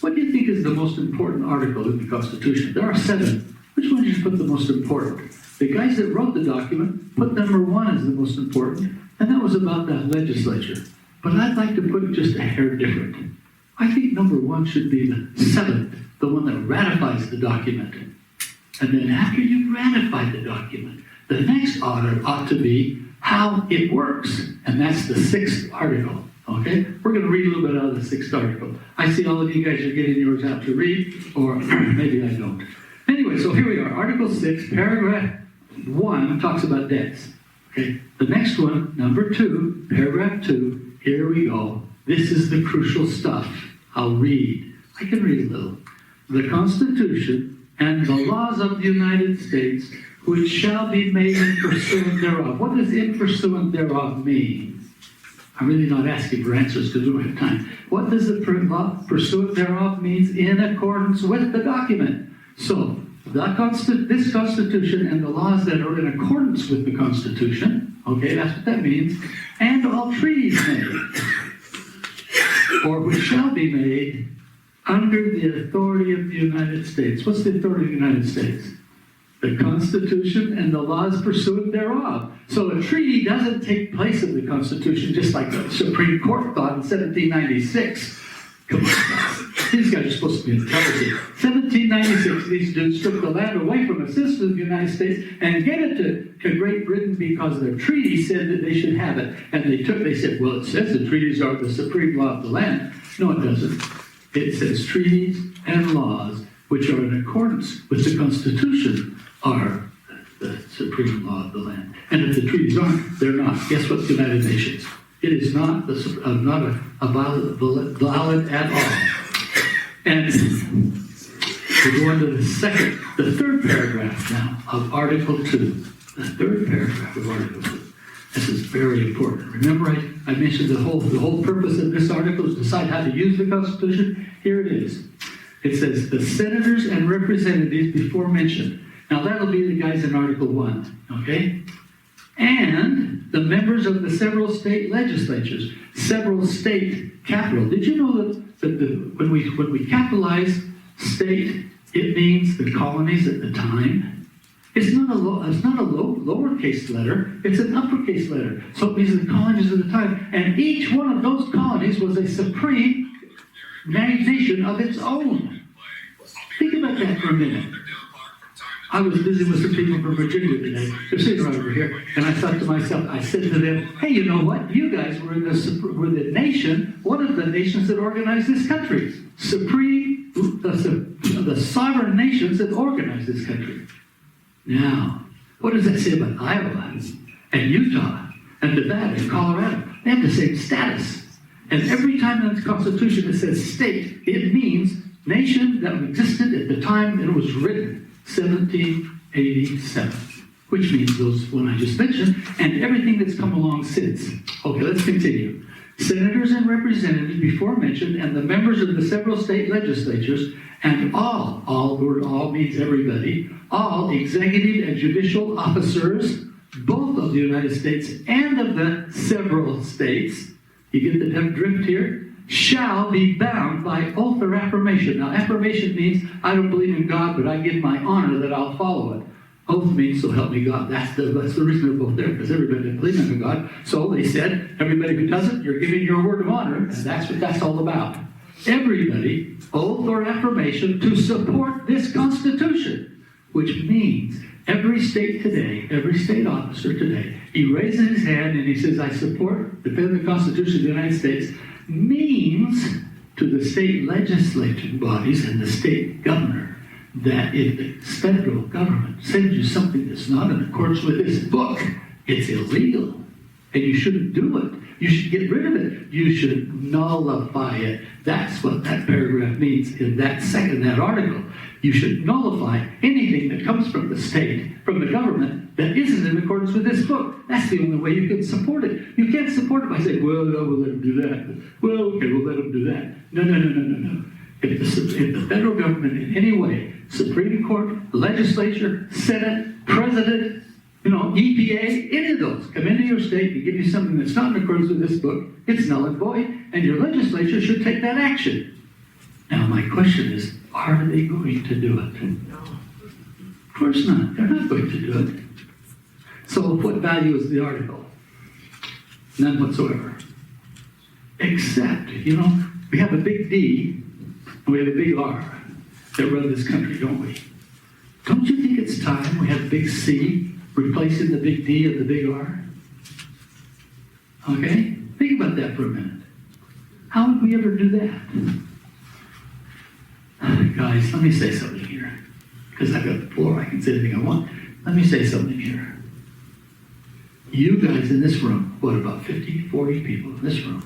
What do you think is the most important article in the Constitution? There are 7. Which one did you put the most important? The guys that wrote the document put number 1 as the most important, and that was about the legislature. But I'd like to put it just a hair different. I think number 1 should be the 7th, the one that ratifies the document. And then after you've ratified the document, the next order ought to be how it works. And that's the 6th article. Okay? We're going to read a little bit out of the 6th article. I see all of you guys are getting yours out to read, or maybe I don't. Anyway, so here we are. Article 6, paragraph 1 talks about debts. Okay? The next one, number 2, paragraph 2, here we go. This is the crucial stuff. I'll read. I can read a little. The Constitution and the laws of the United States, which shall be made in pursuant thereof. What does in pursuant thereof mean? I'm really not asking for answers because we don't have time. What does the pursuant thereof means? In accordance with the document. So, this Constitution and the laws that are in accordance with the Constitution, okay, that's what that means, and all treaties made, or which shall be made under the authority of the United States. What's the authority of the United States? The Constitution and the laws pursuant thereof. So a treaty doesn't take place of the Constitution just like the Supreme Court thought in 1796. Come on, guys. These guys are supposed to be intelligent. 1796, these dudes took the land away from a citizen of the United States and gave it to Great Britain because their treaty said that they should have it. And they said, well, it says the treaties are the supreme law of the land. No, it doesn't. It says treaties and laws which are in accordance with the Constitution are the supreme law of the land. And if the treaties aren't, they're not. Guess what? The United Nations. It is not a valid at all. And we go on to the third paragraph now of Article 2. The third paragraph of Article 2. This is very important. Remember I mentioned the whole purpose of this article is to decide how to use the Constitution? Here it is. It says, the senators and representatives before mentioned. Now that'll be the guys in Article 1, okay? And the members of the several state legislatures, several state capital. Did you know that when we capitalize state, it means the colonies at the time? It's not a lowercase letter, it's an uppercase letter. So it means the colonies at the time. And each one of those colonies was a supreme nation of its own. Think about that for a minute. I was busy with some people from Virginia today. They're sitting right over here. And I thought to myself, I said to them, hey, you know what? You guys were the nation, one of the nations that organized this country. The sovereign nations that organized this country. Now, what does that say about Iowa and Utah and Nevada and Colorado? They have the same status. And every time in the Constitution it says state, it means nation that existed at the time it was written. 1787, which means those one I just mentioned, and everything that's come along since. Okay, let's continue. Senators and representatives before mentioned, and the members of the several state legislatures, and all, the word all means everybody, all executive and judicial officers, both of the United States and of the several states, you get the drift here? Shall be bound by oath or affirmation. Now, affirmation means I don't believe in God, but I give my honor that I'll follow it. Oath means so help me God. That's the reason they're both there, because everybody didn't believe in God. So they said, everybody who doesn't, you're giving your word of honor, and that's what that's all about. Everybody, oath or affirmation to support this Constitution, which means every state today, every state officer today, he raises his hand and he says, I support, defend the Constitution of the United States, means to the state legislative bodies and the state governor that if the federal government sends you something that's not in accordance with this book, it's illegal. And you shouldn't do it. You should get rid of it. You should nullify it. That's what that paragraph means in that article. You should nullify anything that comes from the state, from the government, that isn't in accordance with this book. That's the only way you can support it. You can't support it by saying, well, no, we'll let them do that. Well, okay, we'll let them do that. No. If the federal government in any way, Supreme Court, legislature, Senate, President, EPA, any of those come into your state and give you something that's not in accordance with this book, it's null and void, and your legislature should take that action. Now my question is, are they going to do it? Of course not. They're not going to do it. So what value is the article? None whatsoever. Except, we have a big D and we have a big R that run this country, don't we? Don't you think it's time we have a big C replacing the big D and the big R? Okay? Think about that for a minute. How would we ever do that? Guys, let me say something here. Because I've got the floor, I can say anything I want. Let me say something here. You guys in this room, what about 50, 40 people in this room,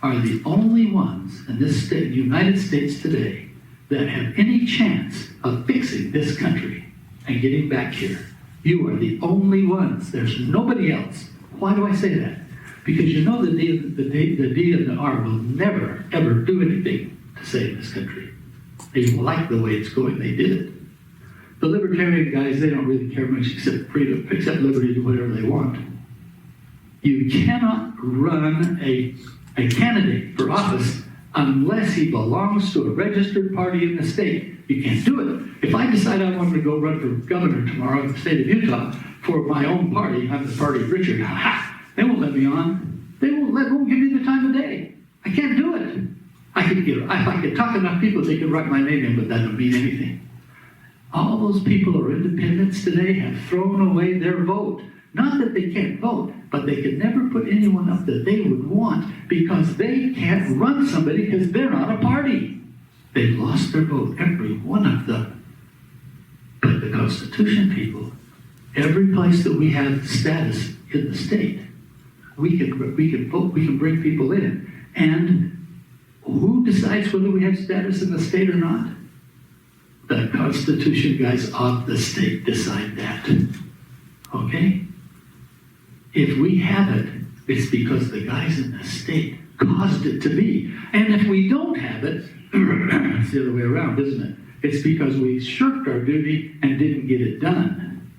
are the only ones in this state, United States today, that have any chance of fixing this country and getting back here. You are the only ones. There's nobody else. Why do I say that? Because you know the D and the R will never, ever do anything to save this country. They like the way it's going. They did it. The libertarian guys, they don't really care much except freedom, except liberty to do whatever they want. You cannot run a candidate for office unless he belongs to a registered party in the state. You can't do it. If I decide I want to go run for governor tomorrow in the state of Utah for my own party, I'm the party of Richard, they won't let me on. They won't give me the time of day. I can't do it. If I could talk enough people, they could write my name in, but that don't mean anything. All those people who are independents today have thrown away their vote. Not that they can't vote, but they could never put anyone up that they would want because they can't run somebody because they're not a party. They've lost their vote, every one of them. But the Constitution people, every place that we have status in the state, we can vote, we can bring people in. And who decides whether we have status in the state or not? The Constitution guys of the state decide that. Okay? If we have it, it's because the guys in the state caused it to be. And if we don't have it, it's the other way around, isn't it? It's because we shirked our duty and didn't get it done.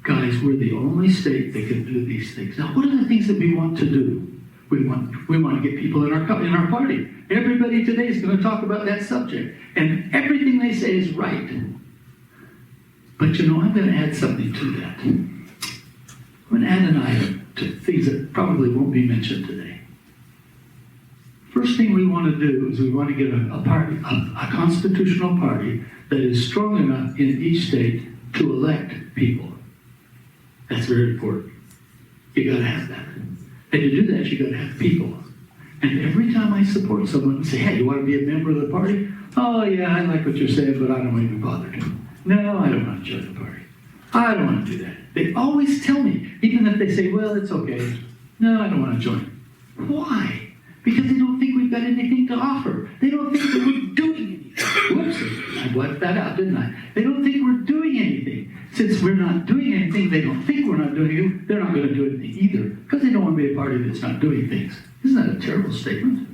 Guys, we're the only state that can do these things. Now, what are the things that we want to do? We want to get people in our party. Everybody today is going to talk about that subject. And everything they say is right. But I'm going to add something to that. I'm going to add an item to things that probably won't be mentioned today. First thing we want to do is we want to get a constitutional party that is strong enough in each state to elect people. That's very important. You got to have that. And to do that, you got to have people. And every time I support someone and say, hey, you want to be a member of the party? Oh, yeah, I like what you're saying, but I don't want to be bothered. No, I don't want to join the party. I don't want to do that. They always tell me, even if they say, well, it's okay. No, I don't want to join. Why? Because they don't think we've got anything to offer. They don't think that we're doing anything. Whoops, I left that out, didn't I? They don't think we're doing anything. Since we're not doing anything, they don't think we're not doing anything, they're not going to do anything either. Because they don't want to be a party that's not doing things. Isn't that a terrible statement?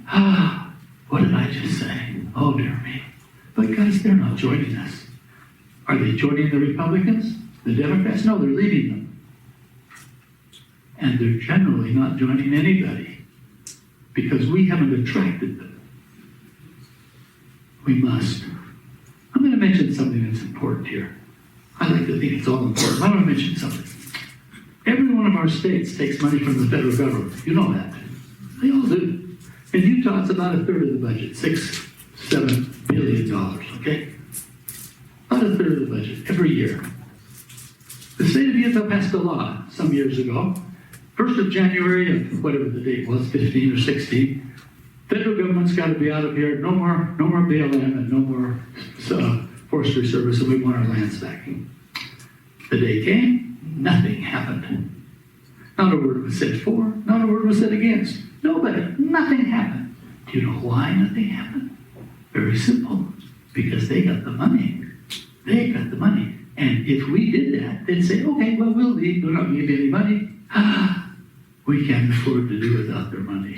What did I just say? Oh, dear me. But guys, they're not joining us. Are they joining the Republicans? The Democrats? No, they're leaving them. And they're generally not joining anybody. Because we haven't attracted them. We must. I'm going to mention something that's important here. I like to think it's all important. I want to mention something. Every one of our states takes money from the federal government. You know that. They all do. In Utah, it's about a third of the budget, $6-7 billion, okay? About a third of the budget every year. The state of Utah passed a law some years ago. 1st of January of whatever the date was, 15 or 16, federal government's got to be out of here. No more BLM and no more forestry service, and we want our lands back. The day came, nothing happened. Not a word was said for, not a word was said against. Nobody, nothing happened. Do you know why nothing happened? Very simple. Because they got the money. They got the money. And if we did that, they'd say, okay, well, we'll leave. We're not going to give you any money. We can't afford to do without their money.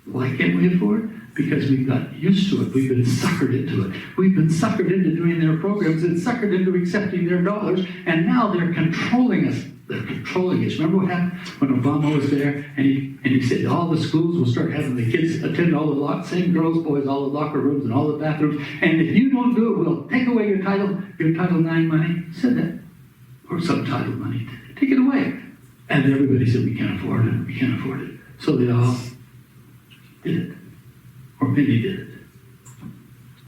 Why can't we afford? Because we've got used to it. We've been suckered into it. We've been suckered into doing their programs and suckered into accepting their dollars, and now they're controlling us They're controlling it. Remember what happened when Obama was there and he said all the schools will start having the kids attend all the same girls, boys, all the locker rooms and all the bathrooms. And if you don't do it, we'll take away your Title IX money. He said that. Or some title money. Take it away. And everybody said, we can't afford it. We can't afford it. So they all did it. Or many did it.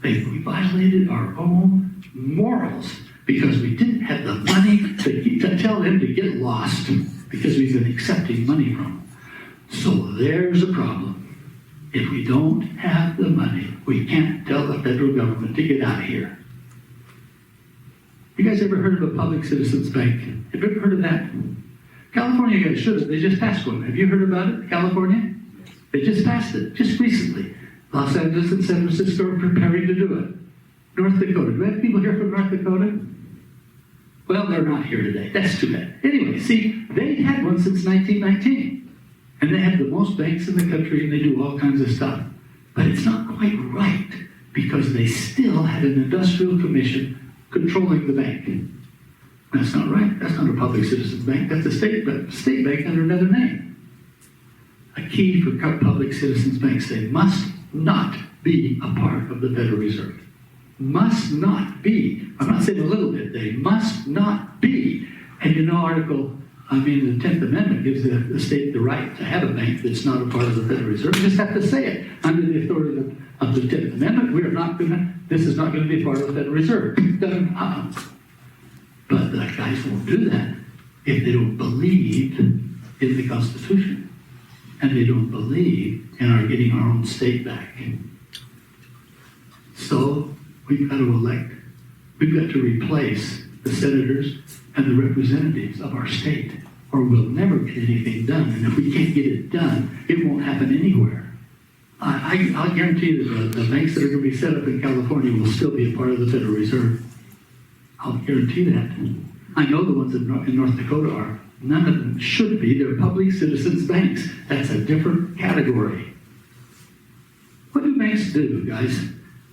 We violated our own morals because we didn't have the money to tell them to get lost because we've been accepting money from them. So there's a problem. If we don't have the money, we can't tell the federal government to get out of here. You guys ever heard of a public citizens bank? Have you ever heard of that? California guys should have. They just passed one. Have you heard about it, California? They just passed it, just recently. Los Angeles and San Francisco are preparing to do it. North Dakota. Do we have people here from North Dakota? Well, they're not here today. That's too bad. Anyway, see, they had one since 1919. And they have the most banks in the country and they do all kinds of stuff. But it's not quite right because they still had an industrial commission controlling the bank. That's not right. That's not a public citizens bank. That's a state bank under another name. A key for public citizens banks, they must not be a part of the Federal Reserve. Must not be. I'm not saying a little bit. They must not be. And the 10th Amendment gives the state the right to have a bank that's not a part of the Federal Reserve. You just have to say it. Under the authority of the 10th Amendment, this is not going to be part of the Federal Reserve. But the guys won't do that if they don't believe in the Constitution. And they don't believe in our getting our own state back. So we've got to replace the senators and the representatives of our state, or we'll never get anything done. And if we can't get it done, it won't happen anywhere. I'll guarantee you that the banks that are going to be set up in California will still be a part of the Federal Reserve. I'll guarantee that. I know the ones in North Dakota are. None of them should be. They're public citizens banks. That's a different category. What do banks do, guys?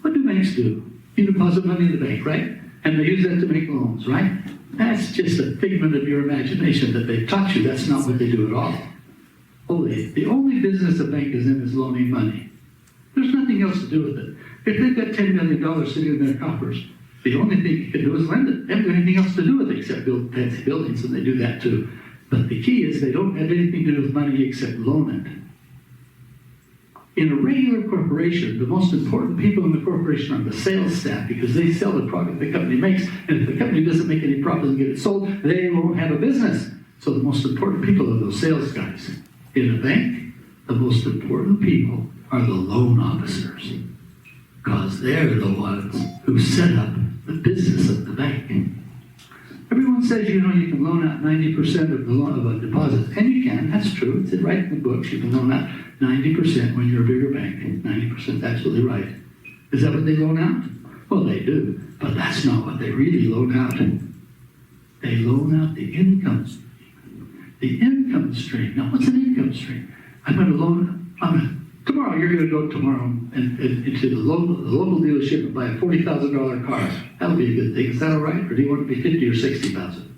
What do banks do? You deposit money in the bank, right? And they use that to make loans, right? That's just a figment of your imagination that they've taught you. That's not what they do at all. The only business a bank is in is loaning money. There's nothing else to do with it. If they've got $10 million sitting in their coffers, the only thing you can do is lend it. They haven't got anything else to do with it except build fancy buildings, and they do that too. But the key is they don't have anything to do with money except loan it. In a regular corporation, the most important people in the corporation are the sales staff because they sell the product the company makes. And if the company doesn't make any profit and get it sold, they won't have a business. So the most important people are those sales guys. In a bank, the most important people are the loan officers because they're the ones who set up the business of the bank. Everyone says, you can loan out 90% of the loan of a deposit. And you can, that's true. It's right in the books. You can loan out 90% when you're a bigger bank. 90%, absolutely right. Is that what they loan out? Well, they do. But that's not what they really loan out. They loan out the income stream. The income stream. Now, what's an income stream? I'm going to loan, tomorrow, you're going to go tomorrow into the local dealership and buy a $40,000 car. That'll be a good thing. Is that all right? Or do you want it to be $50,000 or $60,000?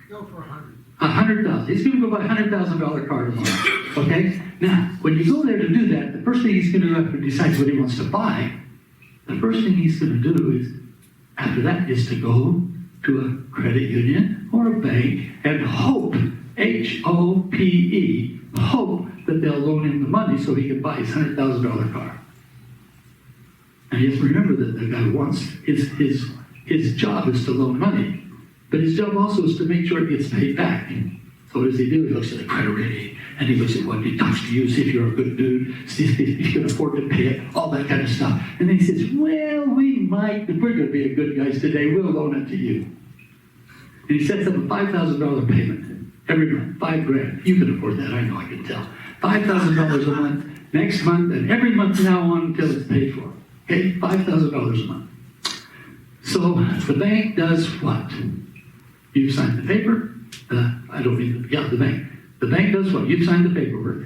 Go for $100,000. $100,000. He's going to go buy a $100,000 car tomorrow. Okay? Now, when you go there to do that, the first thing he's going to do after he decides what he wants to buy, the first thing he's going to do is, after that, is to go to a credit union or a bank and hope, H-O-P-E, hope that they'll loan him the money so he can buy his $100,000 car. And you have to remember that the guy wants, his job is to loan money, but his job also is to make sure it gets paid back. So what does he do? He looks at the credit rating, and he looks at what he talks to you, see if you're a good dude, see if you can afford to pay it, all that kind of stuff. And then he says, well, we might, if we're going to be a good guys today, we'll loan it to you. And he sets up a $5,000 payment every month, $5,000. You can afford that, I know, I can tell. $5,000 a month, next month, and every month now on until it's paid for. Okay, $5,000 a month. So the bank does what? You sign the paper. The bank. The bank does what? You sign the paperwork.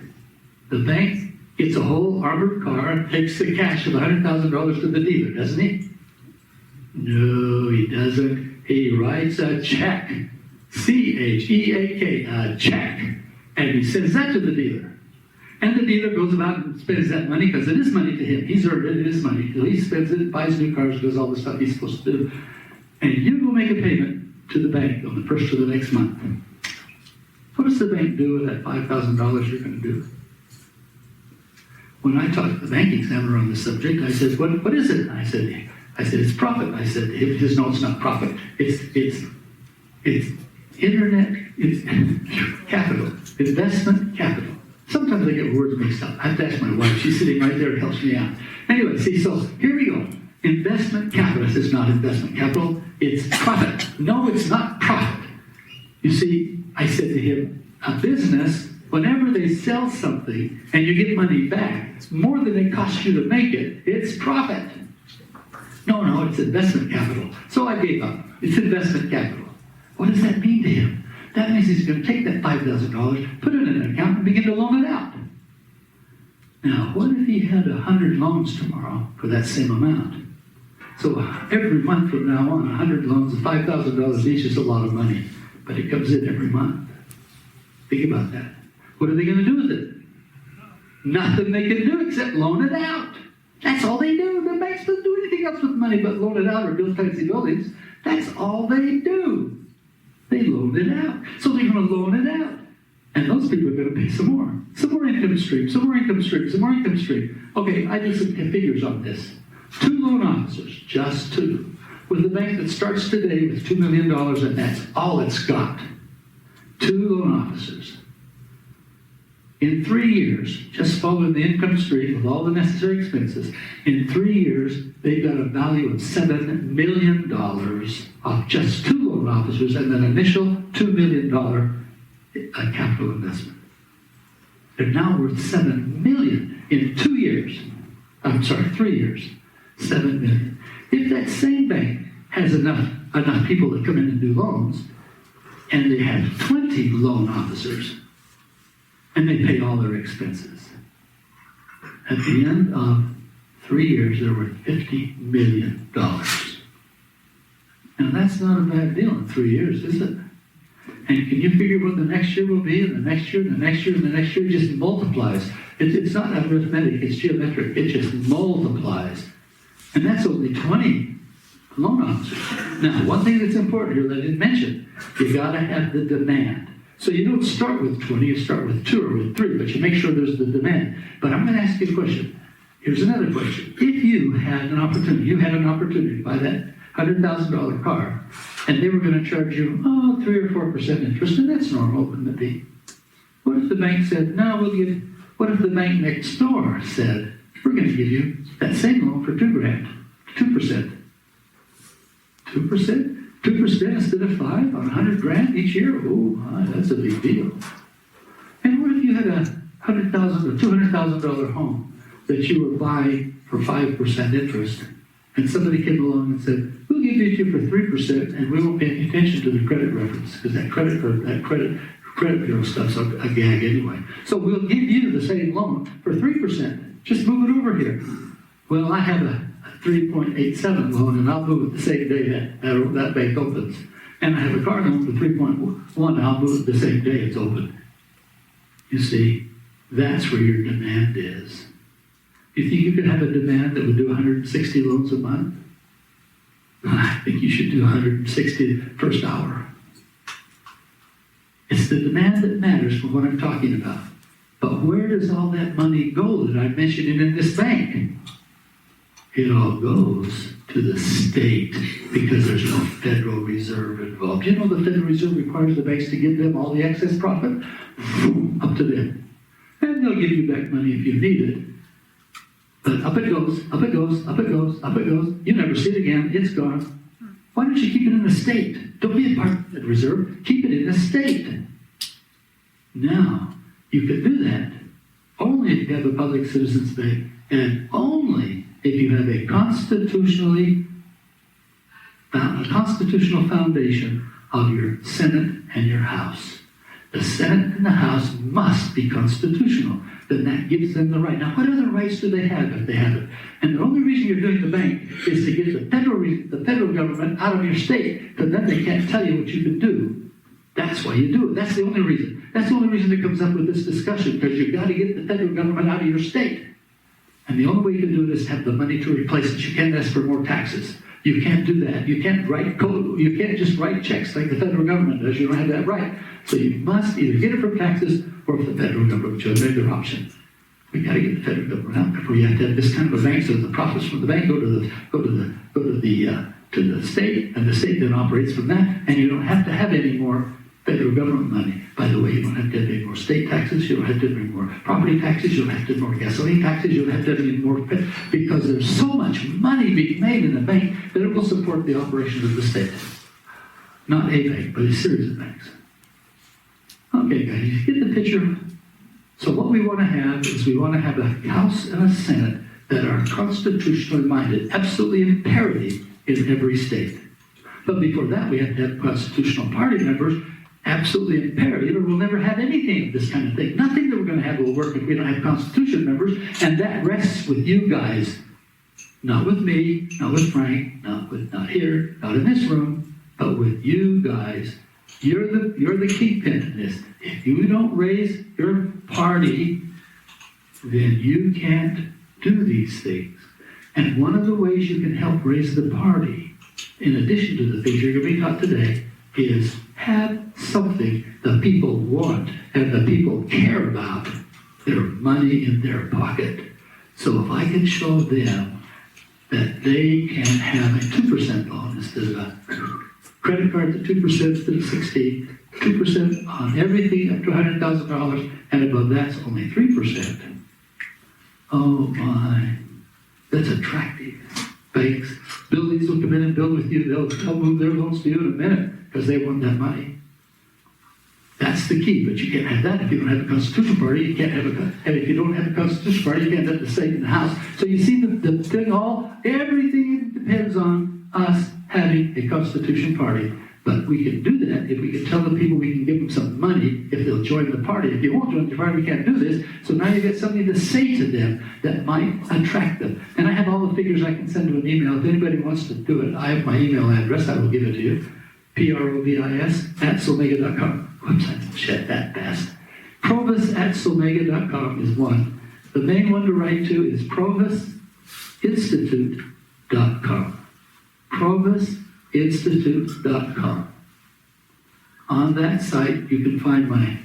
The bank gets a whole armored car and takes the cash of $100,000 to the dealer, doesn't he? No, he doesn't. He writes a check C-H-E-A-K, a check. And he sends that to the dealer. And the dealer goes about and spends that money because it is money to him. He's earned it, it is money. So he spends it, buys new cars, does all the stuff he's supposed to do. And you go make a payment to the bank on the first of the next month. What does the bank do with that $5,000 you're going to do? When I talked to the bank examiner on this subject, I said, what is it? I said, it's profit. I said, his no, it's not profit. It's internet, it's capital, investment capital. Sometimes I get words mixed up. I have to ask my wife. She's sitting right there. It helps me out. Anyway, see, so here we go. Investment capital. It's not investment capital. It's profit. No, it's not profit. You see, I said to him, a business, whenever they sell something and you get money back, it's more than it costs you to make it. It's profit. No, it's investment capital. So I gave up. It's investment capital. What does that mean to him? That means he's going to take that $5,000, put it in an account, and begin to loan it out. Now, what if he had 100 loans tomorrow for that same amount? So every month from now on, 100 loans, $5,000 each is a lot of money, but it comes in every month. Think about that. What are they going to do with it? Nothing they can do except loan it out. That's all they do. The banks don't do anything else with money but loan it out or build fancy buildings. That's all they do. They loan it out. So they're going to loan it out. And those people are going to pay some more. Some more income stream, some more income stream, some more income stream. Okay, I did some figures on this. 2 loan officers, just 2, with a bank that starts today with $2 million and that's all it's got. 2 loan officers. In 3 years, just following the income stream with all the necessary expenses, in 3 years, they've got a value of $7 million of just 2 loan officers and an initial $2 million capital investment. They're now worth $7 million in 2 years. I'm sorry, 3 years. $7 million. If that same bank has enough people that come in and do loans, and they have 20 loan officers, and they pay all their expenses. At the end of 3 years, they're worth $50 million. Now, that's not a bad deal in 3 years, is it? And can you figure what the next year will be, and the next year, and the next year, and the next year? It just multiplies. It's not arithmetic, it's geometric. It just multiplies. And that's only 20 loan officers. Now, one thing that's important here that I didn't mention, you got to have the demand. So you don't start with 20, you start with 2 or with 3, but you make sure there's the demand. But I'm going to ask you a question. Here's another question. If you had an opportunity to buy that $100,000 car, and they were going to charge you, 3 or 4% interest, and that's normal, wouldn't it be? What if the bank said, what if the bank next door said, we're going to give you that same loan for $2,000, 2%. 2%? 2% instead of 5 on $100,000 each year? Oh, that's a big deal. And what if you had a $100,000 or $200,000 home that you were buying for 5% interest, and somebody came along and said, we'll give it to you for 3%, and we won't pay any attention to the credit reference, because that credit bureau stuff's a gag anyway. So we'll give you the same loan for 3%. Just move it over here. Well, I have a 3.87 loan, and I'll move it the same day that bank opens. And I have a car loan for 3.1, and I'll move it the same day it's open. You see, that's where your demand is. You think you could have a demand that would do 160 loans a month? I think you should do 160 first hour. It's the demand that matters for what I'm talking about. But where does all that money go that I mentioned in this bank? It all goes to the state because there's no Federal Reserve involved. You know the Federal Reserve requires the banks to give them all the excess profit? Up to them. And they'll give you back money if you need it. But up it goes, up it goes, up it goes, up it goes. You never see it again. It's gone. Why don't you keep it in the state? Don't be a part of the reserve. Keep it in the state. Now, you can do that only if you have a public citizens bank and only if you have a constitutional foundation of your Senate and your House. The Senate and the House must be constitutional. Then that gives them the right. Now, what other rights do they have if they have it? And the only reason you're doing the bank is to get the federal government out of your state, because then they can't tell you what you can do. That's why you do it. That's the only reason. That's the only reason it comes up with this discussion, because you've got to get the federal government out of your state. And the only way you can do it is have the money to replace it. You can't ask for more taxes. You can't do that. You can't write code. You can't just write checks like the federal government does. You don't have that right. So you must either get it from taxes or from the federal government, which is another option. We got to get the federal government out before you have to have this kind of a bank, so the profits from the bank go to the state, and the state then operates from that, and you don't have to have any more federal government money. By the way, you don't have to have any more state taxes, you don't have to have any more property taxes, you don't have to have more gasoline taxes, you don't have to have any more, because there's so much money being made in the bank that it will support the operations of the state. Not a bank, but a series of banks. Okay, guys, you get the picture? So what we want to have is we want to have a House and a Senate that are constitutionally minded, absolutely imperative in every state. But before that, we have to have constitutional party members absolutely imperative, or we'll never have anything of this kind of thing. Nothing that we're going to have will work if we don't have constitution members, and that rests with you guys. Not with me, not with Frank, not here, not in this room, but with you guys. You're the kingpin in this. If you don't raise your party, then you can't do these things. And one of the ways you can help raise the party, in addition to the things you're going to be taught today, is have something the people want and the people care about, their money in their pocket. So if I can show them that they can have a 2% loan instead of a credit card at 2% instead of 16, 2% on everything up to $100,000, and above that's only 3%. Oh my, that's attractive. Banks, buildings will come in and build with you. They'll move their loans to you in a minute because they want that money. That's the key, but you can't have that if you don't have a constitutional party. You can't have and if you don't have a constitutional party, you can't have the Senate and the House. So you see the thing, everything depends on us having a constitutional party. But we can do that if we can tell the people we can give them some money if they'll join the party. If you won't join the party, we can't do this. So now you get something to say to them that might attract them. And I have all the figures I can send to an email. If anybody wants to do it, I have my email address. I will give it to you. provis@solmega.com. Whoops, I said that fast. provis@solmega.com is one. The main one to write to is provisinstitute.com. provisinstitute.com. On that site, you can find my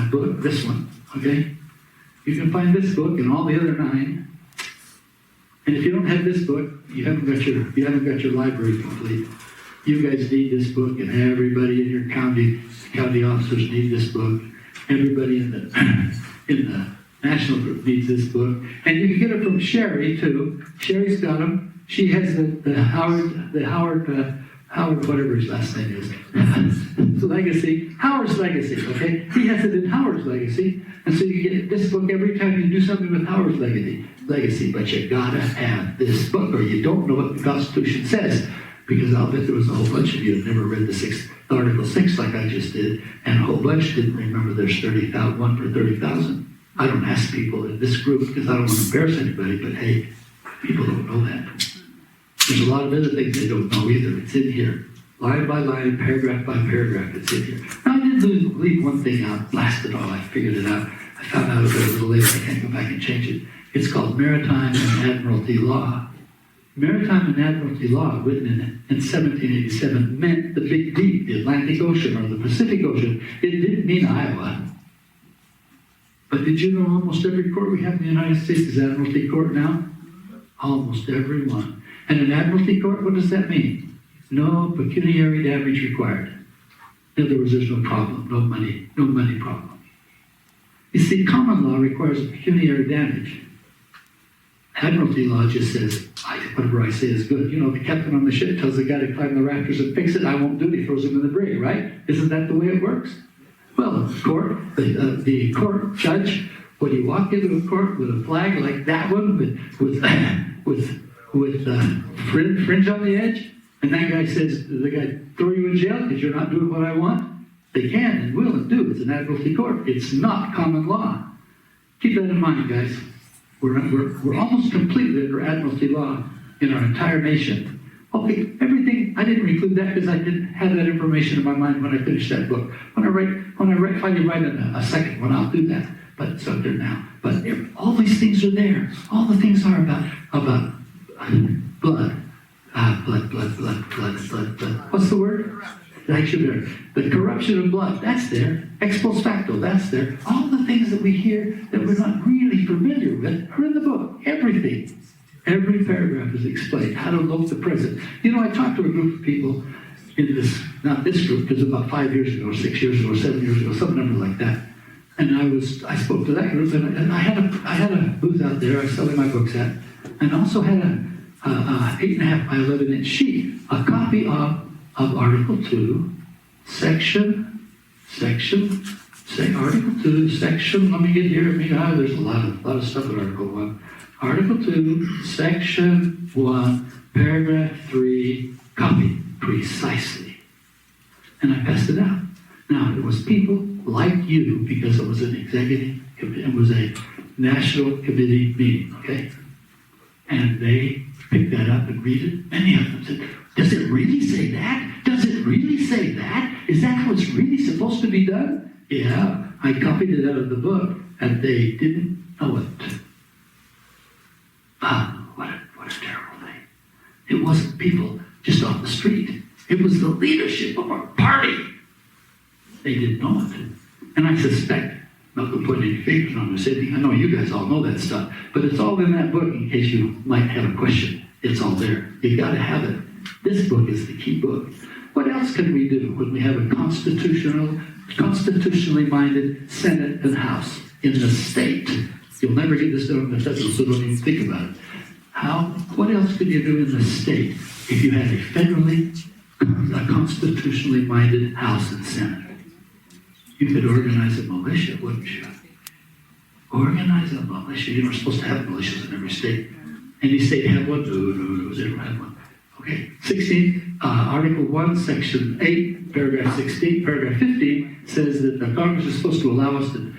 book, this one, okay? You can find this book and all the other 9. And if you don't have this book, you haven't got your library complete. You guys need this book, and everybody in your county officers need this book. Everybody in the national group needs this book. And you can get it from Sherry, too. Sherry's got them. She has the Howard, whatever his last name is, Legacy, Howard's Legacy, okay? He has it in Howard's Legacy, and so you get this book every time you do something with Howard's Legacy, but you gotta have this book, or you don't know what the Constitution says, because I'll bet there was a whole bunch of you that never read Article 6 like I just did, and a whole bunch didn't remember there's 1 per 30,000. I don't ask people in this group, because I don't want to embarrass anybody, but hey, people don't know that. There's a lot of other things they don't know either. It's in here. Line by line, paragraph by paragraph, it's in here. Now, I did leave one thing out. Blast it all, I figured it out. I found out about it a little later. I can't go back and change it. It's called Maritime and Admiralty Law. Maritime and Admiralty Law, written in 1787, meant the big deep, the Atlantic Ocean or the Pacific Ocean. It didn't mean Iowa. But did you know almost every court we have in the United States is Admiralty Court now? Almost every one. And an Admiralty Court, what does that mean? No pecuniary damage required. In other words, there's no problem, no money problem. You see, common law requires a pecuniary damage. Admiralty law just says, whatever I say is good. You know, the captain on the ship tells the guy to climb the rafters and fix it. I won't do it. He throws him in the brig, right? Isn't that the way it works? Well, the court judge, when you walk into a court with a flag like that one, with fringe on the edge, and that guy says, the guy throw you in jail because you're not doing what I want? They can and will and do. It's an Admiralty court. It's not common law. Keep that in mind, guys. We're almost completely under Admiralty law in our entire nation. Okay, everything, I didn't include that because I didn't have that information in my mind when I finished that book. When I finally write a second one, I'll do that. But it's up there now. But all these things are there. All the things are about blood. Blood. What's the word? Actually, the corruption of blood, that's there. Ex post facto, that's there. All the things that we hear that we're not really familiar with are in the book. Everything. Every paragraph is explained. How to look the present. You know, I talked to a group of people in this, not this group, because about 5 years ago, 6 years ago, 7 years ago, some number like that. And I spoke to that group, and I had a booth out there I was selling my books at, and also had a 8.5 by 11 inch sheet, a copy of Article 2, Section, Article 2, Section, let me get here, there's a lot of stuff in Article 1. Article 2, Section 1, Paragraph 3, copy precisely. And I passed it out. Now, it was people like you, because it was an executive, it was a national committee meeting, okay? And they picked that up and read it. Many of them said, does it really say that? Does it really say that? Is that how it's really supposed to be done? Yeah, I copied it out of the book, and they didn't know it. What a terrible thing. It wasn't people just off the street. It was the leadership of our party. They didn't know it. And I suspect, not to put any fingers on this, I know you guys all know that stuff, but it's all in that book in case you might have a question. It's all there. You've got to have it. This book is the key book. What else can we do when we have a constitutionally minded Senate and House in the state? You'll never get this done in the federal, so don't even think about it. What else could you do in the state if you had a constitutionally minded House and Senate? You could organize a militia, wouldn't you? Organize a militia. You're not supposed to have militias in every state. Any state have one? No, they don't have one. Okay, 16, Article 1, Section 8, Paragraph 16, Paragraph 15 says that the Congress is supposed to allow us an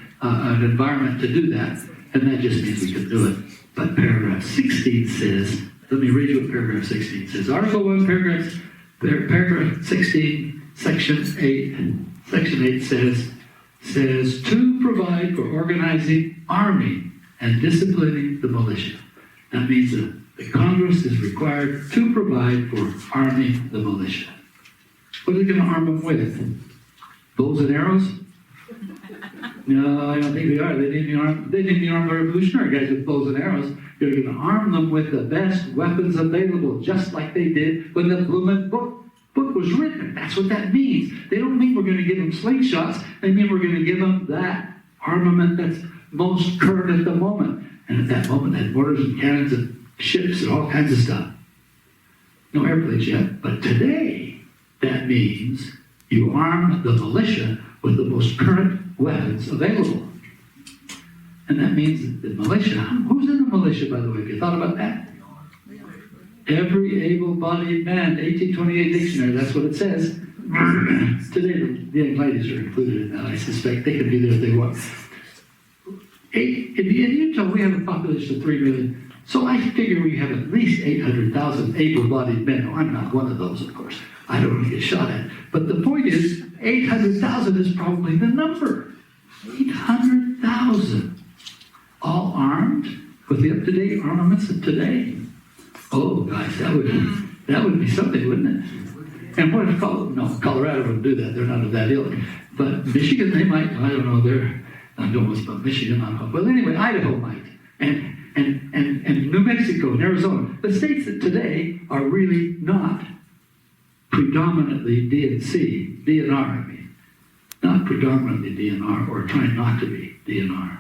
environment to do that, and that just means we can do it. But Paragraph 16 says, let me read you what Paragraph 16 says. Article 1, Paragraph 16, Section 8 says to provide for organizing, arming, and disciplining the militia. That means that the Congress is required to provide for arming the militia. What are they going to arm them with? Bows and arrows? No, I don't think they are. They didn't arm the revolutionary guys with bows and arrows. They're going to arm them with the best weapons available, just like they did when the Blooming book was written. That's what that means. They don't mean we're going to give them slingshots. They mean we're going to give them that armament that's most current at the moment. And at that moment, they had mortars and cannons and ships and all kinds of stuff. No airplanes yet. But today, that means you arm the militia with the most current weapons available. And that means that the militia, who's in the militia, by the way? Have you thought about that? Every able-bodied man, 1828 dictionary, that's what it says. Today, the young ladies are included in that. I suspect they could be there if they want. In Utah, we have a population of 3 million. So I figure we have at least 800,000 able-bodied men. No, I'm not one of those, of course. I don't want to get shot at. But the point is, 800,000 is probably the number. 800,000. All armed with the up-to-date armaments of today. Oh, guys, that would be something, wouldn't it? And what if Colorado wouldn't do that. They're not of that ilk. But Michigan, they might. I don't know. I don't know about Michigan. Well, anyway, Idaho might. And New Mexico and Arizona. The states that today are really not predominantly DNR, I mean. Not predominantly DNR, or trying not to be DNR.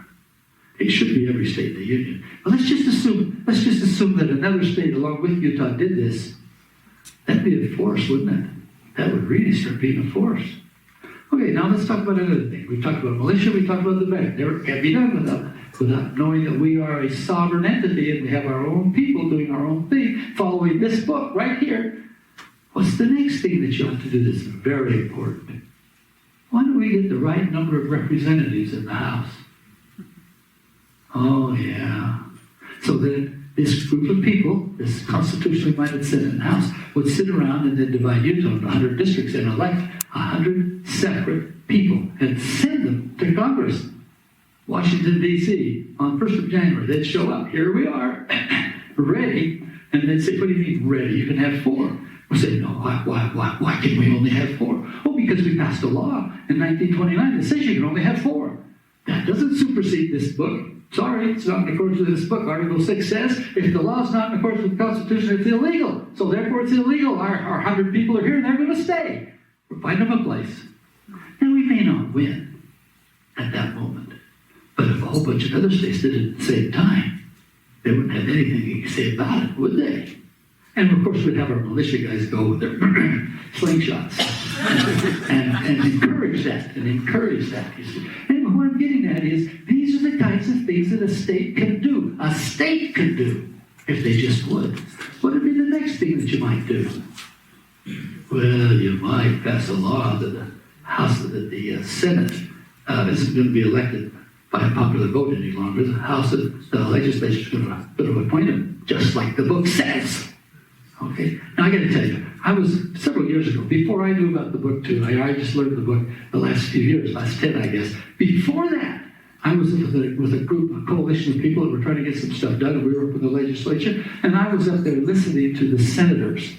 It should be every state in the union. But let's just assume that another state along with Utah did this. That'd be a force, wouldn't it? That would really start being a force. Okay, now let's talk about another thing. We talked about militia, we talked about the bank. Never can be done without knowing that we are a sovereign entity and we have our own people doing our own thing, following this book right here. What's the next thing that you have to do that's very important? Why don't we get the right number of representatives in the House? Oh, yeah. So then this group of people, this constitutionally minded Senate and House, would sit around and then divide Utah into 100 districts and elect 100 separate people and send them to Congress. Washington, D.C., on 1st of January, they'd show up. Here we are, ready. And they'd say, what do you mean ready? You can have 4. We'll say, no, why can we only have 4? Oh, because we passed a law in 1929 that says you can only have 4. That doesn't supersede this book. Sorry, it's not in accordance with this book. Article 6 says, if the law is not in accordance with the Constitution, it's illegal. So therefore it's illegal. Our 100 people are here and they're going to stay. We'll find them a place. Now we may not win at that moment. But if a whole bunch of other states did it at the same time, they wouldn't have anything to say about it, would they? And of course we'd have our militia guys go with their slingshots and encourage that, you see. And what I'm getting at is, these are the kinds of things that a state can do. A state could do, if they just would. What would be the next thing that you might do? Well, you might pass a law that the House, that the Senate isn't going to be elected by a popular vote any longer. The House, the legislature is going to appoint them, just like the book says. Okay. Now I got to tell you, I was several years ago, before I knew about the book too. I just learned the book the last few years, last 10, I guess. Before that, I was with a group, a coalition of people that were trying to get some stuff done, and we were up in the legislature, and I was up there listening to the senators.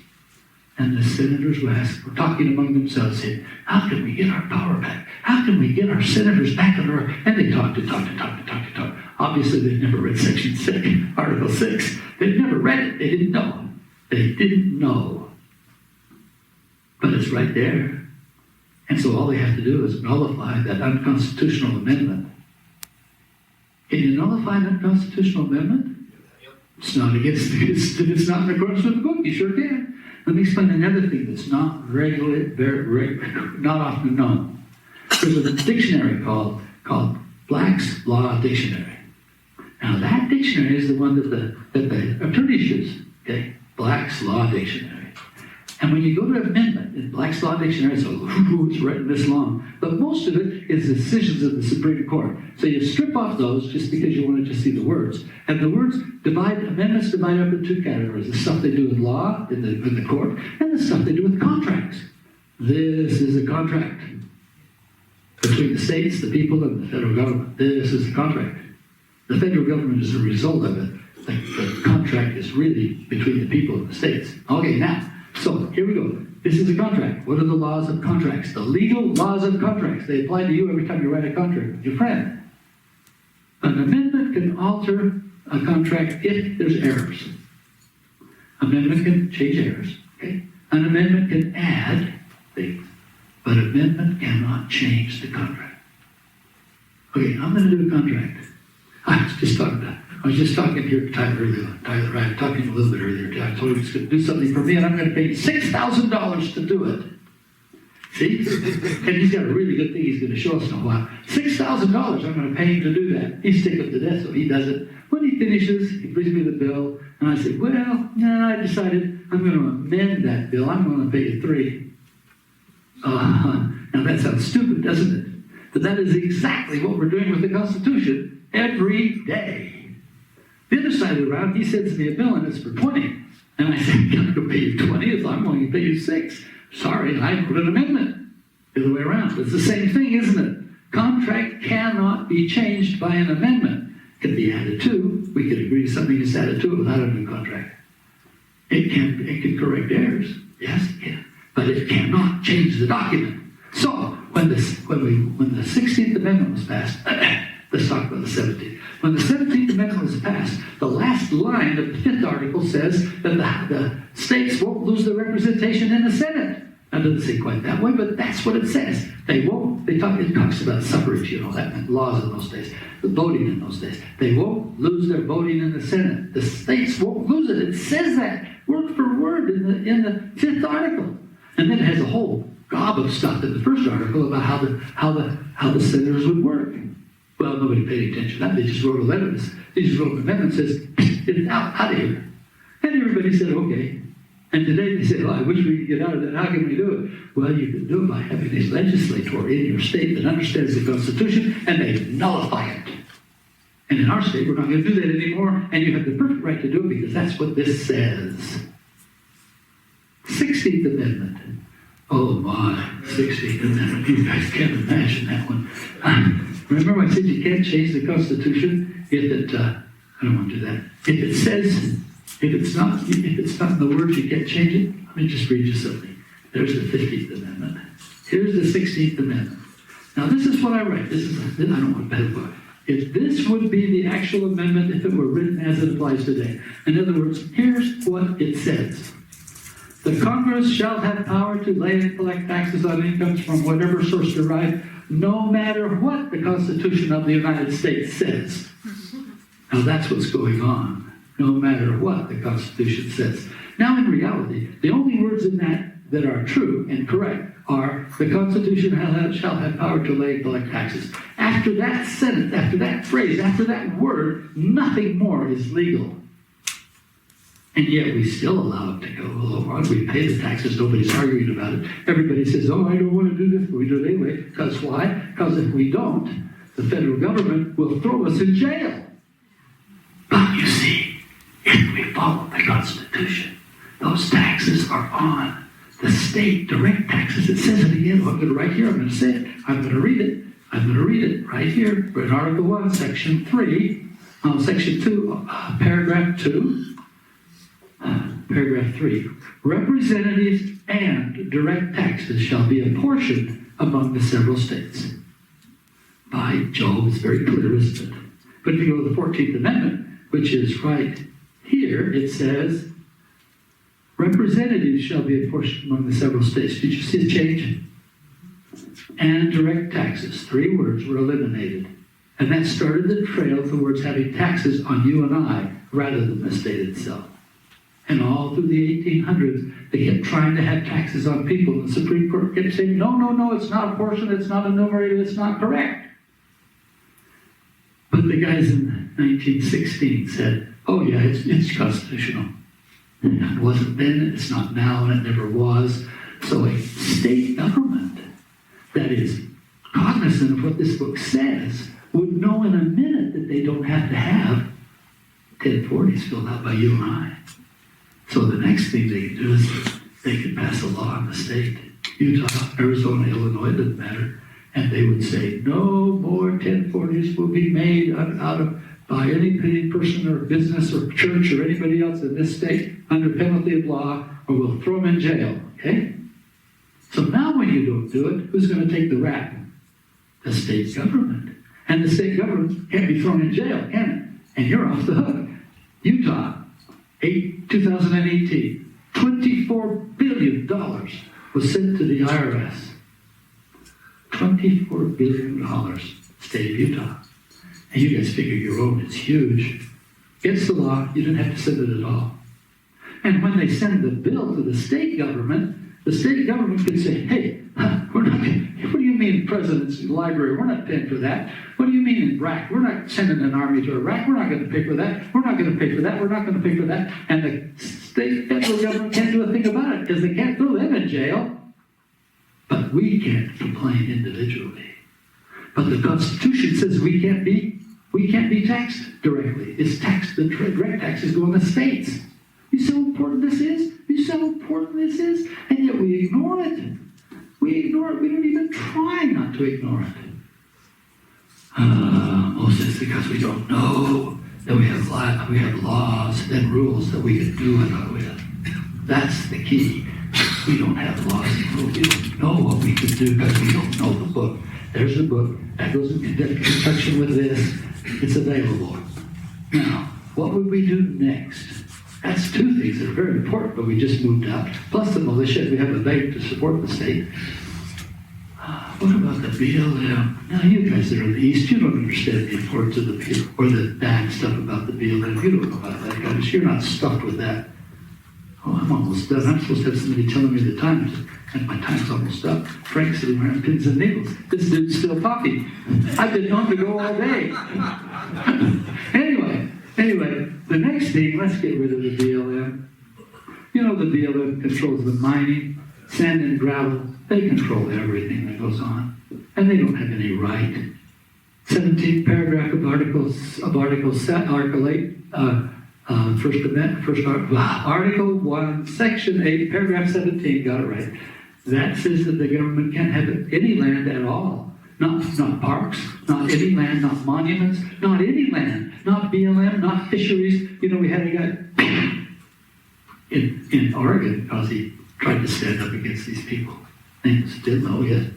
And the senators were talking among themselves, saying, how can we get our power back? How can we get our senators back under our... And they talked. Obviously, they'd never read Section 6, Article 6. They'd never read it. They didn't know. They didn't know. But it's right there. And so all they have to do is nullify that unconstitutional amendment. Can you nullify an unconstitutional amendment? It's not it's not in accordance with the book. You sure can. Let me explain another thing that's not not often known. There's a dictionary called Black's Law Dictionary. Now that dictionary is the one that the attorneys use. Okay, Black's Law Dictionary. And when you go to amendment in Black's Law Dictionary, it's written this long, but most of it is decisions of the Supreme Court. So you strip off those just because you want to just see the words. And the words amendments divide up into 2 categories: the stuff they do with law in the court, and the stuff they do with contracts. This is a contract between the states, the people, and the federal government. This is the contract. The federal government is a result of it. The contract is really between the people and the states. Okay, now. So, here we go. This is a contract. What are the laws of contracts? The legal laws of contracts. They apply to you every time you write a contract with your friend. An amendment can alter a contract if there's errors. Amendment can change errors. Okay? An amendment can add things. But amendment cannot change the contract. Okay, I'm going to do a contract. I was just talking here to Tyler earlier. Tyler, I was talking a little bit earlier. I told him he's going to do something for me, and I'm going to pay $6,000 to do it. See? And he's got a really good thing he's going to show us in a while. $6,000, I'm going to pay him to do that. He's tickled to death, so he does it. When he finishes, he brings me the bill, and I say, well, no, I decided I'm going to amend that bill. I'm going to pay you $3. Now that sounds stupid, doesn't it? But that is exactly what we're doing with the Constitution every day. The other side of the round, he sends me a bill and it's for $20. And I say, I'm going to pay you $20 if I'm going to pay you $6. Sorry, I put an amendment. The other way around. It's the same thing, isn't it? Contract cannot be changed by an amendment. It can be added to. We could agree to something that's added to it without a new contract. It can correct errors. Yes, it can. But it cannot change the document. So, when the 16th Amendment was passed, let's talk about the 17th. When the 17th Amendment was passed, the last line of the 5th article says that the states won't lose their representation in the Senate. Now, it doesn't say quite that way, but that's what it says. They won't. It talks about suffrage, that meant laws in those days, the voting in those days. They won't lose their voting in the Senate. The states won't lose it. It says that word for word in the 5th article. And then it has a whole gob of stuff in the 1st article about how the senators would work. Well, nobody paid attention to that. They just wrote a letter. They just wrote an amendment that says, get it out of here. And everybody said, okay. And today they say, well, I wish we could get out of that. How can we do it? Well, you can do it by having a legislator in your state that understands the Constitution, and they nullify it. And in our state, we're not going to do that anymore, and you have the perfect right to do it because that's what this says. 16th Amendment. Oh my, 16th Amendment. You guys can't imagine that one. Remember I said you can't change the Constitution if it, I don't want to do that. If it says, if it's not in the words, you can't change it. Let me just read you something. There's the 15th Amendment. Here's the 16th Amendment. Now this is what I write. I don't want to bad book. If this would be the actual amendment if it were written as it applies today. In other words, here's what it says. The Congress shall have power to lay and collect taxes on incomes from whatever source derived, no matter what the Constitution of the United States says. Now that's what's going on. No matter what the Constitution says. Now in reality, the only words in that are true and correct are the Constitution shall have power to lay and collect taxes. After that sentence, after that phrase, after that word, nothing more is legal. And yet we still allow it to go along. We pay the taxes. Nobody's arguing about it. Everybody says, oh, I don't want to do this, but we do it anyway. Because why? Because if we don't, the federal government will throw us in jail. But you see, if we follow the Constitution, those taxes are on the state direct taxes. It says it again. I'm going to write here. I'm going to say it. I'm going to read it. I'm going to read it right here. We're in Article 1, Section 3, Section 2, Paragraph 2. Paragraph 3. Representatives and direct taxes shall be apportioned among the several states. By Jove, it's very clear, isn't it? But if you go to the 14th Amendment, which is right here, it says, representatives shall be apportioned among the several states. Did you see the change? And direct taxes. 3 words were eliminated. And that started the trail towards having taxes on you and I rather than the state itself. And all through the 1800s, they kept trying to have taxes on people. And the Supreme Court kept saying, no, it's not apportioned, it's not enumerated, it's not correct. But the guys in 1916 said, oh yeah, it's constitutional. It wasn't then, it's not now, and it never was. So a state government that is cognizant of what this book says would know in a minute that they don't have to have 1040s filled out by you and I. So the next thing they can do is they can pass a law in the state, Utah, Arizona, Illinois, it doesn't matter, and they would say no more 1040s will be made out of by any person or business or church or anybody else in this state under penalty of law, or we'll throw them in jail, okay? So now when you don't do it, who's going to take the rap? The state government. And the state government can't be thrown in jail, can it? And you're off the hook. Utah, 2018, $24 billion was sent to the IRS. $24 billion, state of Utah. And you guys figure your own is huge. Against the law, you didn't have to send it at all. And when they send the bill to the state government can say, hey, we're not going what do you mean President's Library? We're not paying for that. What do you mean in Iraq? We're not sending an army to Iraq. We're not going to pay for that. We're not going to pay for that. We're not going to pay for that. And the state federal government can't do a thing about it because they can't throw them in jail. But we can't complain individually. But the Constitution says we can't be taxed directly. It's taxed, the direct taxes go on the states. You see how important this is? You see how important this is? And yet we ignore it. We ignore it. We don't even try not to ignore it. Mostly it's because we don't know that we have laws and rules that we can do it with. That's the key. We don't have laws and rules. We don't know what we can do because we don't know the book. There's the book. That goes in conjunction with this. It's available. Now, what would we do next? That's 2 things that are very important, but we just moved out. Plus the militia, we have a bank to support the state. What about the BLM? Now, you guys that are in the East, you don't understand the importance of the BLM, or the bad stuff about the BLM. You don't know about that, guys. You're not stuffed with that. Oh, I'm almost done. I'm supposed to have somebody telling me the time, and my time's almost up. Frank's sitting around pins and needles. This dude's still talking. I've been known to go all day. Anyway, the next thing, let's get rid of the BLM. You know the BLM controls the mining, sand and gravel. They control everything that goes on. And they don't have any right. 17th paragraph of Article 8, Article 1, Section 8, paragraph 17, got it right. That says that the government can't have any land at all. Not parks, not any land, not monuments, not any land, not BLM, not fisheries. You know, we had a guy in Oregon because he tried to stand up against these people. And still no, yes.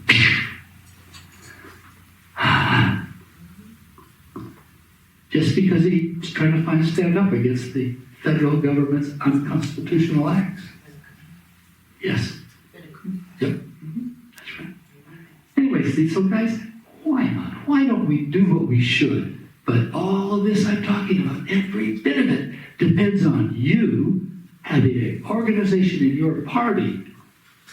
Just because he's trying to stand up against the federal government's unconstitutional acts. Yes. Yep. That's right. Anyway, see, so guys, why not? Why don't we do what we should? But all of this I'm talking about, every bit of it, depends on you having an organization in your party.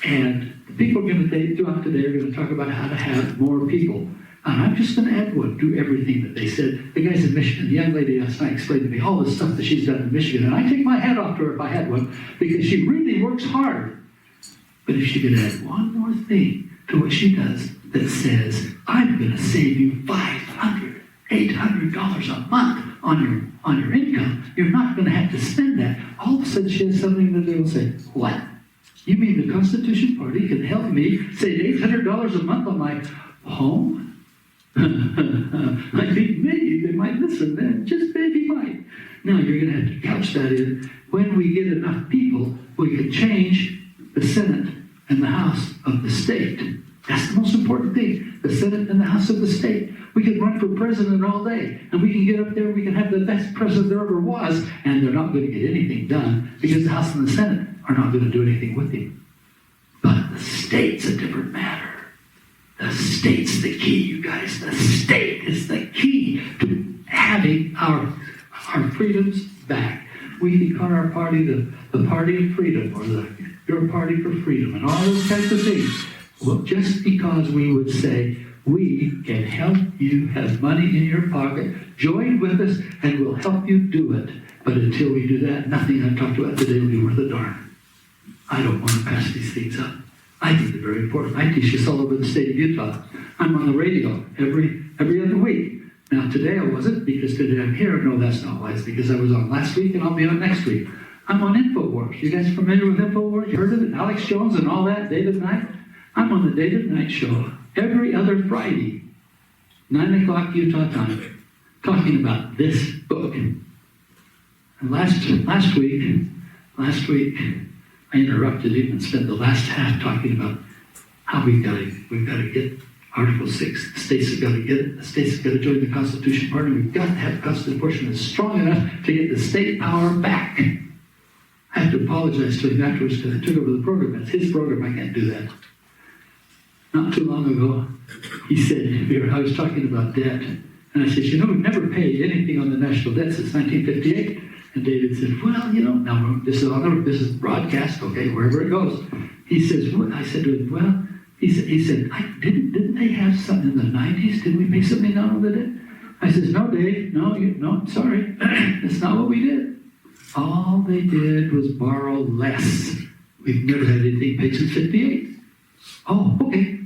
And the people throughout today are going to talk about how to have more people. And I'm just going to add one, do everything that they said. The guys in Michigan, the young lady last night explained to me all the stuff that she's done in Michigan. And I take my hat off to her if I had one, because she really works hard. But if she could add one more thing to what she does that says, I'm going to save you $500, $800 a month on your income, you're not going to have to spend that. All of a sudden she has something that they will say, what? You mean the Constitution Party can help me save $800 a month on my home? I think maybe they might listen then, just maybe might. Now you're going to have to couch that in. When we get enough people, we can change the Senate and the House of the state. That's the most important thing, the Senate and the House of the state. We can run for president all day, and we can get up there, we can have the best president there ever was, and they're not going to get anything done because the House and the Senate are not going to do anything with him. But the state's a different matter. The state's the key, you guys. The state is the key to having our freedoms back. We can call our party the Party of Freedom, or your Party for Freedom, and all those kinds of things. Well, just because we would say, we can help you have money in your pocket, join with us, and we'll help you do it. But until we do that, nothing I've talked about today will be worth a darn. I don't want to pass these things up. I think they're very important. I teach this all over the state of Utah. I'm on the radio every other week. Now today I wasn't, because today I'm here. No, that's not why. It's because I was on last week and I'll be on next week. I'm on InfoWars. You guys familiar with InfoWars? You heard of it? Alex Jones and all that, David Knight? I'm on the David Knight Show every other Friday, 9 o'clock Utah time, talking about this book. And last week, I interrupted him and spent the last half talking about how we've got to get Article 6. The states have got to get it. The states have got to join the Constitution Party. We've got to have a Constitution that's strong enough to get the state power back. I have to apologize to him afterwards because I took over the program. It's his program. I can't do that. Not too long ago, he said, I was talking about debt, and I said, we've never paid anything on the national debt since 1958. And David said, well, now this is broadcast, okay, wherever it goes. He says, I said to him, well, he said, didn't they have something in the 90s? Didn't we pay something down on the debt? I says, no, Dave, no, sorry, that's not what we did. All they did was borrow less. We've never had anything paid since 58. Oh, okay.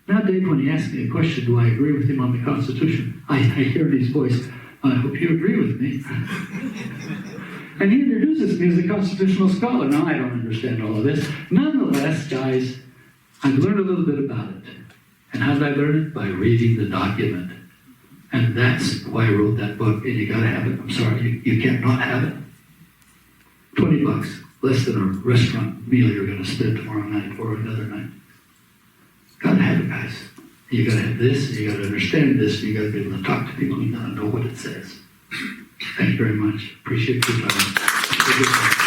Now, Dave, when he asks me a question, do I agree with him on the Constitution? I hear in his voice, I hope you agree with me. And he introduces me as a constitutional scholar. Now, I don't understand all of this. Nonetheless, guys, I've learned a little bit about it. And how did I learn it? By reading the document. And that's why I wrote that book. And you got to have it. I'm sorry, you can't not have it. $20, less than a restaurant meal you're going to spend tomorrow night or another night. Got to have it, guys. You got to have this, and you got to understand this, and you got to be able to talk to people, and you got to know what it says. Thank you very much. Appreciate your time.